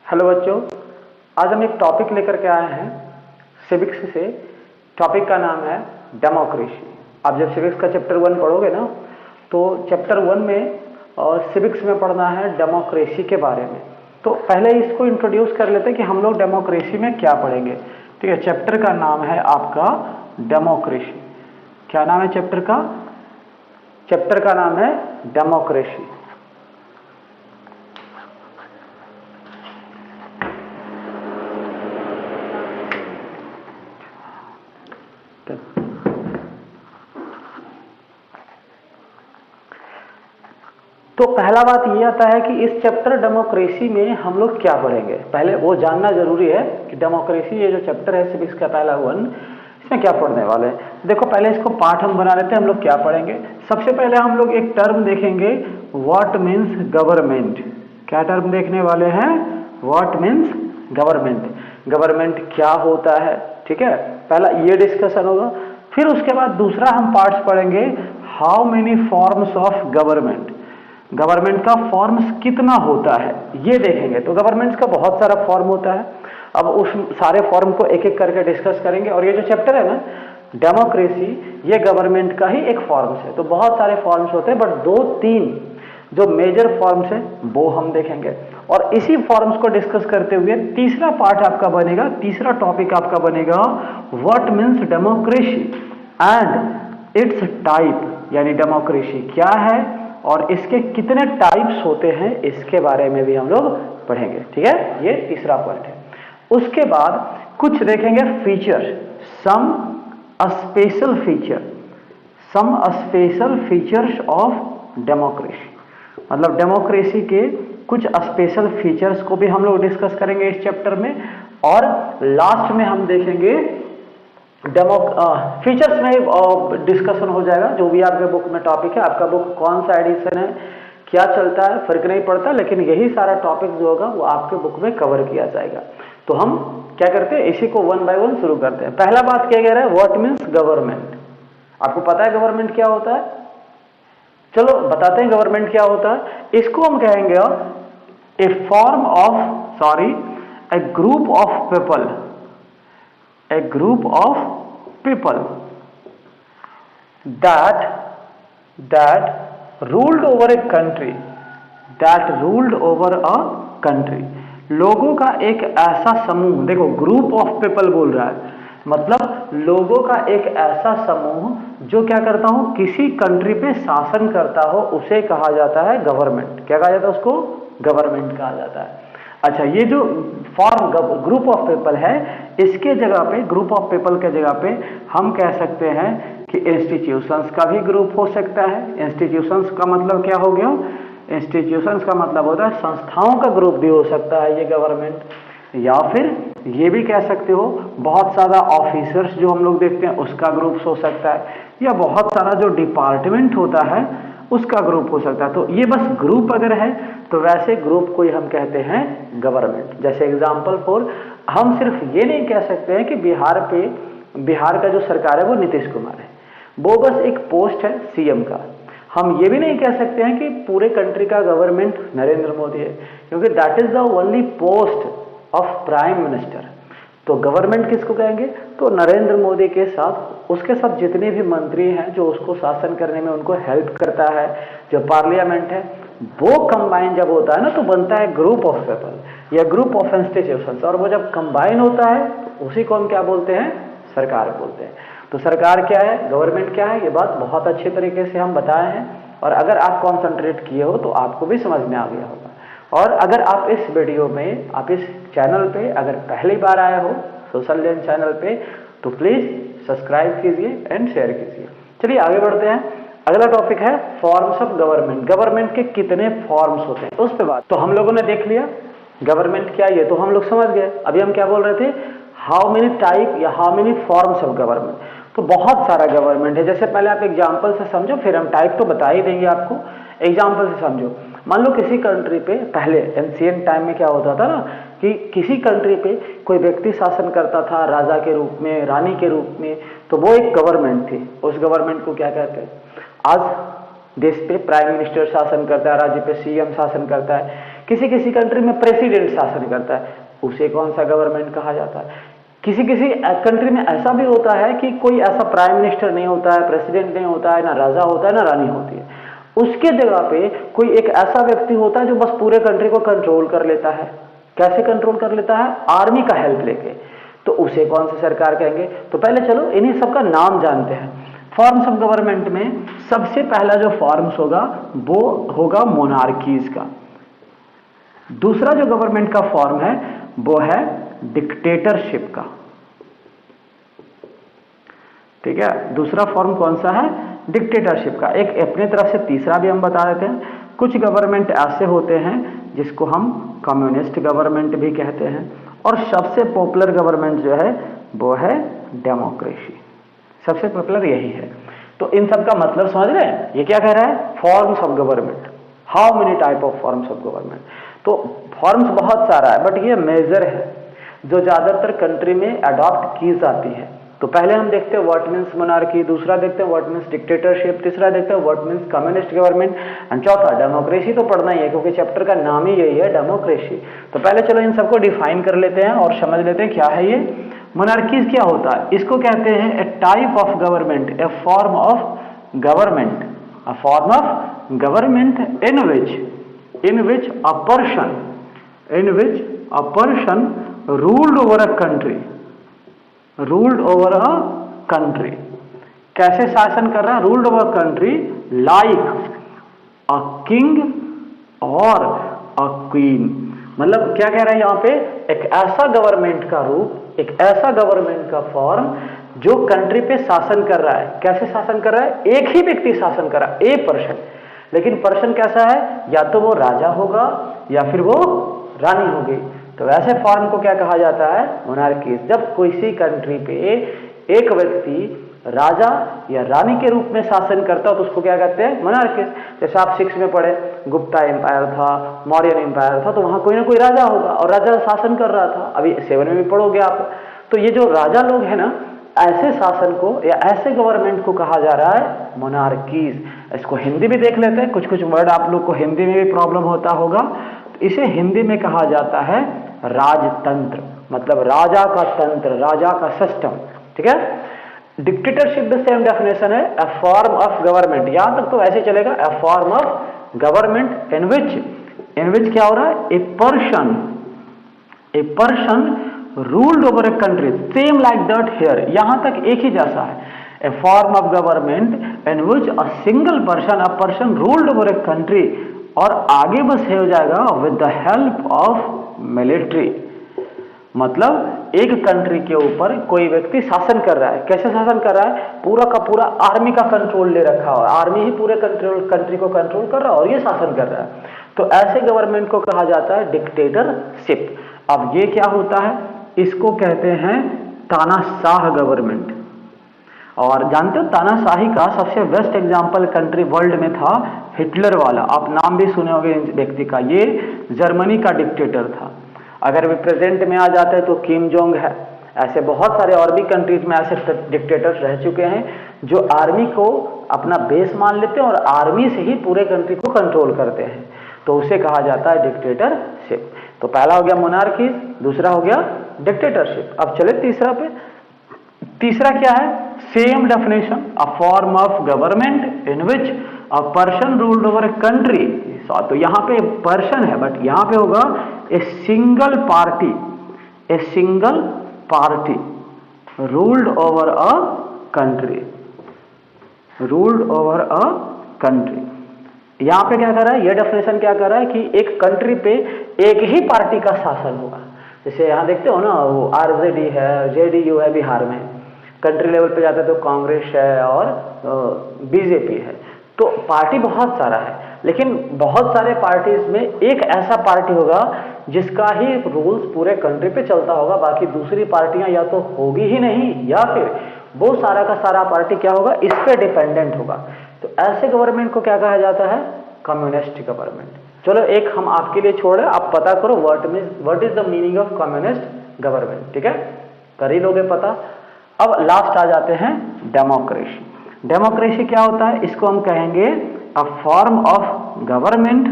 Hello बच्चों, आज हम एक टॉपिक लेकर के आए हैं सिविक्स से। टॉपिक का नाम है डेमोक्रेसी। आप जब सिविक्स का चैप्टर 1 पढ़ोगे ना, तो चैप्टर 1 में और सिविक्स में पढ़ना है डेमोक्रेसी के बारे में। तो पहले इसको इंट्रोड्यूस कर लेते हैं कि हम लोग डेमोक्रेसी में क्या पढ़ेंगे। ठीक है, चैप्टर का नाम है आपका डेमोक्रेसी। क्या नाम है चैप्टर का? चैप्टर का नाम है डेमोक्रेसी। तो पहला बात ये आता है कि इस चैप्टर डेमोक्रेसी में हम लोग क्या पढ़ेंगे। पहले वो जानना जरूरी है कि डेमोक्रेसी ये जो चैप्टर है सिविक्स का पहला 1, इसमें क्या पढ़ने वाले हैं। देखो पहले इसको पाठ हम बना लेते हैं। हम लोग क्या पढ़ेंगे, सबसे पहले हम लोग एक टर्म देखेंगे, व्हाट मीन्स गवर्नमेंट। क्या टर्म देखने वाले हैं? What means government. गवर्नमेंट क्या होता है, ठीक है, पहला ये डिस्कशन होगा। फिर उसके बाद दूसरा हम पार्ट्स पढ़ेंगे, how many forms of government. Government का फॉर्म्स कितना होता है ये देखेंगे। तो गवर्नमेंट का बहुत सारा फॉर्म होता है। अब उस सारे फॉर्म को एक एक करके डिस्कस करेंगे। और ये जो चैप्टर है ना डेमोक्रेसी, ये गवर्नमेंट का ही एक फॉर्म्स है। तो बहुत सारे फॉर्म्स होते हैं, बट 2-3 जो मेजर फॉर्म्स है वो हम देखेंगे। और इसी फॉर्म्स को डिस्कस करते हुए तीसरा पार्ट आपका बनेगा, तीसरा टॉपिक आपका बनेगा, what means democracy and it's type. यानी डेमोक्रेसी क्या है और इसके कितने टाइप्स होते हैं, इसके बारे में भी हम लोग पढ़ेंगे। ठीक है, ये तीसरा पॉइंट है। उसके बाद कुछ देखेंगे feature, some special feature, some special features of democracy. मतलब डेमोक्रेसी के कुछ स्पेशल फीचर्स को भी हम लोग डिस्कस करेंगे इस चैप्टर में। और लास्ट में हम देखेंगे फीचर्स में डिस्कशन हो जाएगा। जो भी आपके बुक में टॉपिक है, आपका बुक कौन सा एडिशन है, क्या चलता है, फर्क नहीं पड़ता, लेकिन यही सारा टॉपिक जो होगा वो आपके बुक में कवर किया जाएगा। तो हम क्या करते हैं, इसी को 1 बाय 1 शुरू करते हैं। पहला बात क्या कह रहा है, व्हाट मीन्स गवर्नमेंट। आपको पता है गवर्नमेंट क्या होता है? चलो बताते हैं गवर्नमेंट क्या होता है। इसको हम कहेंगे a form of a group of people, a group of people that ruled over a country, that ruled over a country। लोगों का एक ऐसा समूह, देखो ग्रुप ऑफ पीपल बोल रहा है, मतलब लोगों का एक ऐसा समूह जो क्या करता हो, किसी कंट्री पे शासन करता हो, उसे कहा जाता है गवर्नमेंट। क्या कहा जाता है उसको? गवर्नमेंट कहा जाता है। अच्छा, ये जो फॉर्म ग्रुप ऑफ पीपल है, इसके जगह पे, ग्रुप ऑफ पीपल के जगह पे हम कह सकते हैं कि इंस्टीट्यूशंस का भी ग्रुप हो सकता है। इंस्टीट्यूशंस का मतलब क्या हो गया? इंस्टीट्यूशंस का मतलब होता है संस्थाओं का ग्रुप भी हो सकता है ये गवर्नमेंट। या फिर ये भी कह सकते हो बहुत सारा ऑफिसर्स जो हम लोग देखते हैं उसका ग्रुप हो सकता है, या बहुत सारा जो डिपार्टमेंट होता है उसका ग्रुप हो सकता है। तो ये बस ग्रुप अगर है तो वैसे ग्रुप को ही हम कहते हैं गवर्नमेंट। जैसे एग्जांपल फॉर, हम सिर्फ ये नहीं कह सकते हैं कि बिहार का जो सरकार है वो नीतीश कुमार है, वो बस एक पोस्ट है सीएम का। हम ये भी नहीं कह सकते हैं कि पूरे कंट्री का गवर्नमेंट नरेंद्र मोदी है, क्योंकि that is the only post of prime minister. तो गवर्नमेंट किसको कहेंगे? तो नरेंद्र मोदी के साथ, उसके साथ जितने भी मंत्री हैं जो उसको शासन करने में उनको हेल्प करता है, जो पार्लियामेंट है, वो कंबाइन जब होता है ना तो बनता है ग्रुप ऑफ पीपल या ग्रुप ऑफ इंस्टीट्यूशंस। और वो जब कंबाइन होता है तो उसी को हम क्या बोलते हैं? सरकार बोलते हैं। तो सरकार क्या है, गवर्नमेंट क्या है, ये बात बहुत अच्छे तरीके से हम बताए हैं। और अगर आप कॉन्सेंट्रेट किए हो तो आपको भी समझ में आ गया होगा। और अगर आप इस वीडियो में, आप इस चैनल पे अगर पहली बार आए हो सोशल लेन चैनल पे, तो प्लीज सब्सक्राइब कीजिए एंड शेयर कीजिए। चलिए आगे बढ़ते हैं। अगला टॉपिक है फॉर्म्स ऑफ गवर्नमेंट। गवर्नमेंट के कितने फॉर्म्स होते हैं उस पे बात। तो हम लोगों ने देख लिया गवर्नमेंट क्या, ये तो हम लोग समझ गए। अभी हम क्या बोल रहे थे, हाउ मेनी टाइप या how many forms of government. तो बहुत सारा गवर्नमेंट है। जैसे पहले आप एग्जाम्पल से समझो, फिर हम टाइप तो बता ही देंगे आपको। एग्जाम्पल से समझो, मान लो किसी कंट्री पे, पहले एंशिएंट टाइम में क्या होता था ना कि किसी कंट्री पे कोई व्यक्ति शासन करता था राजा के रूप में, रानी के रूप में, तो वो एक गवर्नमेंट थी। उस गवर्नमेंट को क्या कहते हैं? आज देश पे प्राइम मिनिस्टर शासन करता है, राज्य पे सीएम शासन करता है। किसी किसी कंट्री में प्रेसिडेंट शासन करता है, उसे कौन सा गवर्नमेंट कहा जाता है। किसी किसी कंट्री में ऐसा भी होता है कि कोई ऐसा प्राइम मिनिस्टर नहीं होता है, प्रेसिडेंट नहीं होता है, ना राजा होता है, ना रानी होती है, उसके जगह पे कोई एक ऐसा व्यक्ति होता है जो बस पूरे कंट्री को कंट्रोल कर लेता है। कैसे कंट्रोल कर लेता है? आर्मी का हेल्प लेके। तो उसे कौन सी सरकार कहेंगे? तो पहले चलो इन्हीं सबका नाम जानते हैं। फॉर्म्स ऑफ गवर्नमेंट में सबसे पहला जो फॉर्म्स होगा वो होगा मोनार्कीज का। दूसरा जो गवर्नमेंट का फॉर्म है वो है डिक्टेटरशिप का। ठीक है, दूसरा फॉर्म कौन सा है? डिक्टेटरशिप का। एक अपने तरफ से तीसरा भी हम बता देते हैं। कुछ गवर्नमेंट ऐसे होते हैं जिसको हम कम्युनिस्ट गवर्नमेंट भी कहते हैं, और सबसे पॉपुलर गवर्नमेंट जो है वो है डेमोक्रेसी। सबसे पॉपुलर यही है। तो इन सब का मतलब समझ रहे हैं? ये क्या कह रहा है? Forms of government, how many type of forms of government. तो फॉर्म्स बहुत सारा है, बट ये मेजर है जो ज्यादातर कंट्री में अडॉप्ट की जाती है। तो पहले हम देखते हैं व्हाट मीन्स मोनार्की, दूसरा देखते हैं व्हाट मीन्स डिक्टेटरशिप, तीसरा देखते हैं what means communist government, and चौथा डेमोक्रेसी। तो पढ़ना ही है क्योंकि चैप्टर का नाम ही यही है, डेमोक्रेसी। तो पहले चलो इन सबको डिफाइन कर लेते हैं और समझ लेते हैं क्या है ये। मोनार्कीज क्या होता है? इसको कहते हैं a type of government, a form of government, a form of government in which a person ruled over a country। कैसे शासन कर रहा है? Ruled over country like a king और अ क्वीन। मतलब क्या कह रहा है यहाँ पे? एक ऐसा गवर्नमेंट का रूप, एक ऐसा गवर्नमेंट का फॉर्म जो कंट्री पे शासन कर रहा है। कैसे शासन कर रहा है? एक ही व्यक्ति शासन कर रहा है, ए पर्सन। लेकिन पर्सन कैसा है? या तो वो राजा होगा या फिर वो रानी होगी। तो वैसे फॉर्म को क्या कहा जाता है? मोनार्की। जब किसी कंट्री पे एक व्यक्ति राजा या रानी के रूप में शासन करता हो तो उसको क्या कहते हैं? मोनार्की। जैसे आप 6 में पढ़े, गुप्ता एम्पायर था, मौर्यन एम्पायर था, तो वहां कोई ना कोई राजा होगा और राजा शासन कर रहा था। अभी 7 में भी पढ़ोगे आप। तो ये जो राजा लोग हैं ना, ऐसे शासन को या ऐसे गवर्नमेंट को कहा जा रहा है मोनार्कीज। इसको हिंदी भी देख लेते हैं, कुछ कुछ वर्ड आप लोग को हिंदी में भी प्रॉब्लम होता होगा। तो इसे हिंदी में कहा जाता है राजतंत्र, मतलब राजा का तंत्र, राजा का सिस्टम। ठीक है। डिक्टेटरशिप द सेम डेफिनेशन है, अ फॉर्म ऑफ गवर्नमेंट। यहां तक तो ऐसे चलेगा, a form of government in which क्या हो रहा है? A person ruled over a country, same like that here. यहां तक एक ही जैसा है। A form of government in which a single person ruled over a country, और आगे बस हो जाएगा with the help of military. मतलब एक कंट्री के ऊपर कोई व्यक्ति शासन कर रहा है। कैसे शासन कर रहा है? पूरा का पूरा आर्मी का कंट्रोल ले रखा है, आर्मी ही पूरे कंट्री को कंट्रोल कर रहा है और ये शासन कर रहा है। तो ऐसे गवर्नमेंट को कहा जाता है डिक्टेटरशिप। अब ये क्या होता है? इसको कहते हैं तानाशाह गवर्नमेंट। और जानते हो तानाशाही का सबसे बेस्ट एग्जांपल कंट्री वर्ल्ड में था हिटलर वाला। आप नाम भी सुने होंगे इस व्यक्ति का। ये जर्मनी का डिक्टेटर था। अगर वे प्रेजेंट में आ जाते हैं तो किम जोंग है। ऐसे बहुत सारे और भी कंट्रीज में ऐसे डिक्टेटर्स रह चुके हैं जो आर्मी को अपना बेस मान लेते हैं और आर्मी से ही पूरे कंट्री को कंट्रोल करते हैं। तो उसे कहा जाता है डिक्टेटरशिप। तो पहला हो गया मोनार्की, दूसरा हो गया डिक्टेटरशिप। अब चले तीसरा पे। तीसरा क्या है? Same definition, a form of government in which a person ruled over a country. तो यहां पे पर्सन है, बट यहां पे होगा a single party ruled over a country, यहां पे क्या कर रहा है? ये डेफिनेशन क्या कर रहा है कि एक कंट्री पे एक ही पार्टी का शासन होगा। जैसे यहां देखते हो ना, वो आरजेडी है, जेडीयू है बिहार में। कंट्री लेवल पे जाते तो कांग्रेस है और बीजेपी है। तो पार्टी बहुत सारा है, लेकिन बहुत सारे पार्टीज में एक ऐसा पार्टी होगा जिसका ही रूल्स पूरे कंट्री पे चलता होगा। बाकी दूसरी पार्टियां या तो होगी ही नहीं, या फिर वो सारा का सारा पार्टी क्या होगा? इस पे डिपेंडेंट होगा। तो ऐसे गवर्नमेंट को क्या कहा जाता है? Communist government. चलो एक हम आपके लिए छोड़ रहे, आप पता करो what is the meaning of communist government. ठीक है, कर ही लोगे पता। अब लास्ट आ जाते हैं डेमोक्रेसी। डेमोक्रेसी क्या होता है? इसको हम कहेंगे a form of government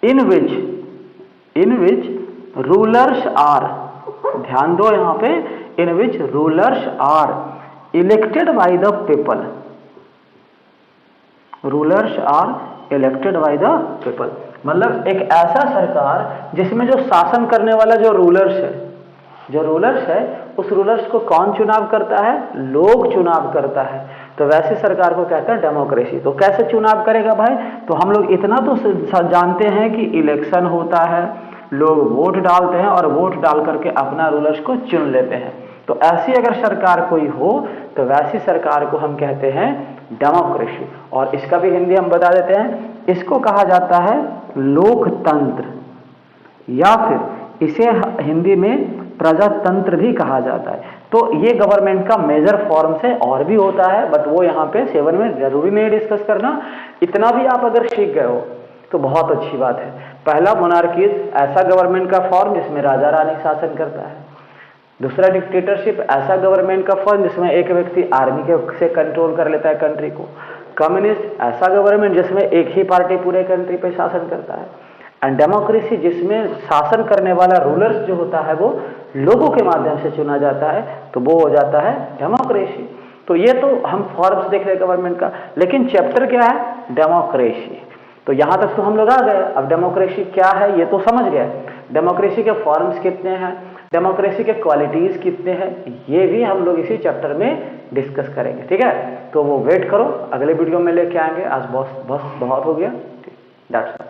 in which rulers are, ध्यान दो यहां पे, in which rulers are elected by the people, rulers are elected by the people, मतलब एक ऐसा सरकार जिसमें जो शासन करने वाला जो रूलर्स है, उस रूलर्स को कौन चुनाव करता है? लोग चुनाव करता है। तो वैसी सरकार को कहते हैं डेमोक्रेसी। तो कैसे चुनाव करेगा भाई? तो हम लोग इतना तो जानते हैं कि इलेक्शन होता है, लोग वोट डालते हैं और वोट डाल करके अपना रूलर्स को चुन लेते हैं। तो ऐसी अगर सरकार कोई हो तो वैसी सरकार को हम कहते हैं डेमोक्रेसी। और इसका भी हिंदी हम बता देते हैं, इसको कहा जाता है लोकतंत्र, या फिर इसे हिंदी में प्रजातंत्र भी कहा जाता है। तो ये गवर्नमेंट का मेजर फॉर्म से और भी होता है, बट वो यहाँ पे 7 में जरूरी नहीं डिस्कस करना। इतना भी आप अगर सीख गए हो तो बहुत अच्छी बात है। पहला मोनार्कीज, ऐसा गवर्नमेंट का फॉर्म जिसमें राजा रानी शासन करता है। दूसरा डिक्टेटरशिप, ऐसा गवर्नमेंट का फॉर्म जिसमें एक व्यक्ति आर्मी के से कंट्रोल कर लेता है कंट्री को। कम्युनिस्ट, ऐसा गवर्नमेंट जिसमें एक ही पार्टी पूरे कंट्री पे शासन करता है। एंड डेमोक्रेसी, जिसमें शासन करने वाला रूलर्स जो होता है वो लोगों के माध्यम से चुना जाता है, तो वो हो जाता है डेमोक्रेसी। तो ये तो हम फॉर्म्स देख रहे हैं गवर्नमेंट का, लेकिन चैप्टर क्या है? डेमोक्रेसी। तो यहां तक तो हम लोग आ गए। अब डेमोक्रेसी क्या है ये तो समझ गए, डेमोक्रेसी के फॉर्म्स कितने हैं, डेमोक्रेसी के क्वालिटीज कितने हैं, ये भी हम लोग इसी चैप्टर में डिस्कस करेंगे। ठीक है, तो वो वेट करो, अगले वीडियो में लेके आएंगे। आज बहुत हो गया। That's all.